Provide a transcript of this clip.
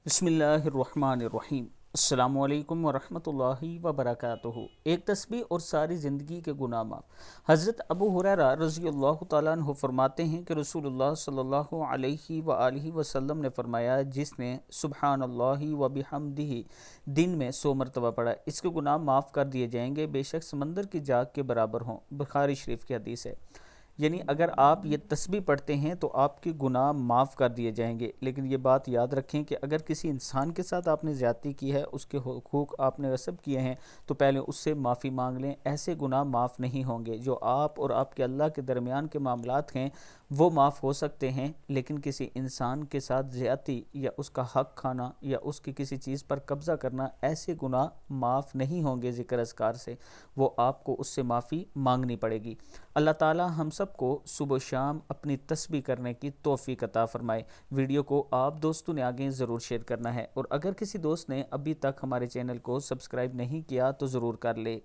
بسم اللہ الرحمن الرحیم۔ السلام علیکم ورحمۃ اللہ وبرکاتہ۔ ایک تسبیح اور ساری زندگی کے گناہ معاف۔ حضرت ابو ہریرہ رضی اللہ تعالیٰ عنہ فرماتے ہیں کہ رسول اللہ صلی اللہ علیہ وآلہ وسلم نے فرمایا، جس نے سبحان اللہ وبحمدہ دن میں 100 مرتبہ پڑھا، اس کے گناہ معاف کر دیے جائیں گے، بے شک سمندر کی جاگ کے برابر ہوں۔ بخاری شریف کی حدیث ہے۔ یعنی اگر آپ یہ تسبیح پڑھتے ہیں تو آپ کے گناہ معاف کر دیے جائیں گے، لیکن یہ بات یاد رکھیں کہ اگر کسی انسان کے ساتھ آپ نے زیادتی کی ہے، اس کے حقوق آپ نے غصب کیے ہیں، تو پہلے اس سے معافی مانگ لیں۔ ایسے گناہ معاف نہیں ہوں گے۔ جو آپ اور آپ کے اللہ کے درمیان کے معاملات ہیں وہ معاف ہو سکتے ہیں، لیکن کسی انسان کے ساتھ زیادتی یا اس کا حق کھانا یا اس کی کسی چیز پر قبضہ کرنا، ایسے گناہ معاف نہیں ہوں گے ذکر اذکار سے، وہ آپ کو اس سے معافی مانگنی پڑے گی۔ اللہ تعالی ہم سب کو صبح و شام اپنی تسبیح کرنے کی توفیق عطا فرمائے۔ ویڈیو کو آپ دوستوں نے آگے ضرور شیئر کرنا ہے، اور اگر کسی دوست نے ابھی تک ہمارے چینل کو سبسکرائب نہیں کیا تو ضرور کر لے۔